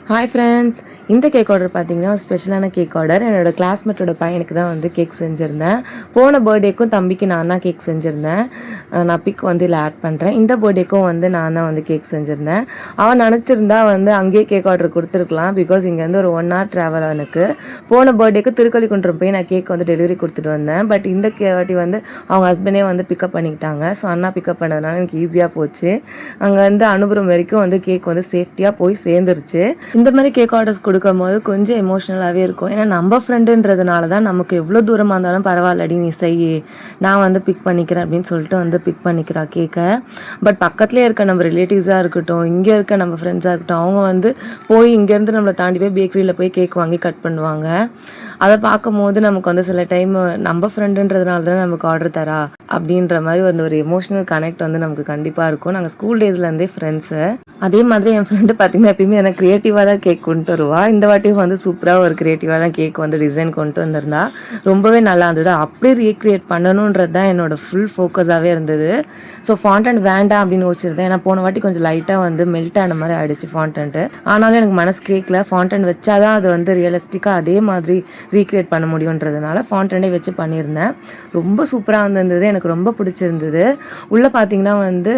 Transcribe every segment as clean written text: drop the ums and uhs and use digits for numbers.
Hi friends, இந்த cake order பார்த்தீங்கன்னா ஸ்பெஷலான கேக் ஆர்டர். என்னோட கிளாஸ்மேட்டோட பையனுக்கு தான் வந்து கேக் செஞ்சுருந்தேன். போன பர்த்டேக்கும் தம்பிக்கு நான் தான் கேக் செஞ்சுருந்தேன். நான் பிக் வந்து இதில் ஆட் பண்ணுறேன். இந்த பர்த்டேக்கும் வந்து நான் தான் வந்து கேக் செஞ்சுருந்தேன். அவன் நினச்சிருந்தா வந்து அங்கேயே கேக் ஆர்டர் கொடுத்துருக்கலாம். பிகாஸ் இங்கேருந்து ஒரு 1 hour ட்ராவல் எனக்கு. போன பர்த்டேக்கு திருக்கழிக்குன்றம் போய் நான் கேக் வந்து டெலிவரி கொடுத்துட்டு வந்தேன். பட் இந்த வாட்டி வந்து அவங்க ஹஸ்பண்டே வந்து பிக்கப் பண்ணிக்கிட்டாங்க. ஸோ அண்ணா பிக்கப் பண்ணதுனால எனக்கு ஈஸியாக போச்சு. அங்கே வந்து அனுபவம் வரைக்கும் வந்து கேக் வந்து சேஃப்டியாக போய் சேர்ந்துருச்சு. இந்த மாதிரி கேக் ஆர்டர்ஸ் கொடுக்கும்போது கொஞ்சம் எமோஷ்னலாகவே இருக்கும். ஏன்னா நம்ம ஃப்ரெண்டுன்றதுனால தான் நமக்கு எவ்வளோ தூரமாக இருந்தாலும் பரவாயில்லடி நீ செய், நான் வந்து பிக் பண்ணிக்கிறேன் அப்படின்னு சொல்லிட்டு வந்து பிக் பண்ணிக்கிறா கேக்கை. பட் பக்கத்துலேயே இருக்க நம்ம ரிலேட்டிவ்ஸாக இருக்கட்டும், இங்கே இருக்க நம்ம ஃப்ரெண்ட்ஸாக இருக்கட்டும், அவங்க வந்து போய் இங்கேருந்து நம்மளை தாண்டி போய் பேக்கரியில் போய் கேக் வாங்கி கட் பண்ணுவாங்க. அதை பார்க்கும்போது நமக்கு வந்து சில டைம் நம்ம ஃப்ரெண்டுன்றதுனால தான் நமக்கு ஆர்டர் தரா அப்படின்ற மாதிரி வந்து ஒரு எமோஷனல் கனெக்ட் வந்து நமக்கு கண்டிப்பாக இருக்கும். நாங்கள் ஸ்கூல் டேஸ்லேருந்தே ஃப்ரெண்ட்ஸு. அதே மாதிரி என் ஃப்ரெண்டு பார்த்தீங்கன்னா எப்பயுமே எனக்கு க்ரியேட்டிவாக தான் கேக் கொண்டு வருவா. இந்த வாட்டியும் வந்து சூப்பராக ஒரு க்ரியேட்டிவாக தான் கேக் வந்து டிசைன் கொண்டு வந்திருந்தா. ரொம்பவே நல்லா இருந்தது. அப்படியே ரீக்ரியேட் பண்ணணுன்றது தான் என்னோட ஃபுல் ஃபோக்கஸாகவே இருந்தது. ஸோ ஃபாண்டன்ட் வேண்டாம் அப்படின்னு யோசிச்சிருந்தேன். ஏன்னா போன வாட்டி கொஞ்சம் லைட்டாக வந்து மெல்ட் ஆன மாதிரி ஆகிடுச்சு ஃபாண்டன்ட்டு. ஆனாலும் எனக்கு மனசு கேட்கல. ஃபாண்டன்ட் வச்சா தான் அது வந்து ரியலிஸ்டிக்காக அதே மாதிரி ரீக்ரியேட் பண்ண முடியுன்றதுனால ஃபாண்டன்ட்டே வச்சு பண்ணியிருந்தேன். ரொம்ப சூப்பராக இருந்தது. எனக்கு ரொம்ப பிடிச்சிருந்தது. உள்ளே பார்த்தீங்கன்னா வந்து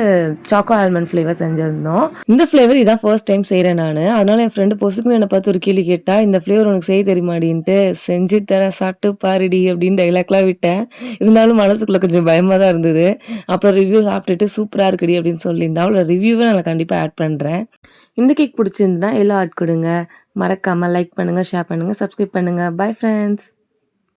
சாக்கோ ஆல்மண்ட் ஃப்ளேவர் செஞ்சுருந்தோம். இந்த ஃப்ளேவர் இதான் ஃபர்ஸ்ட் டைம் செய்கிறேன் நான். அதனால என் ஃப்ரெண்டு பொசுக்கு என்னை பார்த்து ஒரு கேள்வி கேட்டா, இந்த ஃப்ளேவர் உனக்கு செய்ய தெரியுமாடின்ட்டு. செஞ்சு தரேன் சாப்பிட்டு பாருடி அப்படின்னு டைலாக்லாம் விட்டேன். இருந்தாலும் மனசுக்குள்ளே கொஞ்சம் பயமாக தான் இருந்தது. அப்புறம் ரிவ்யூ சாப்பிட்டுட்டு சூப்பராக இருக்குடி அப்படின்னு சொல்லியிருந்தா. அவளோட ரிவ்யூவை நான் கண்டிப்பாக ஆட் பண்ணுறேன். இந்த கேக் பிடிச்சிருந்தா எல்லாம் ஆட் கொடுங்க. மறக்காமல் லைக் பண்ணுங்கள், ஷேர் பண்ணுங்கள், சப்ஸ்கிரைப் பண்ணுங்கள். Bye friends.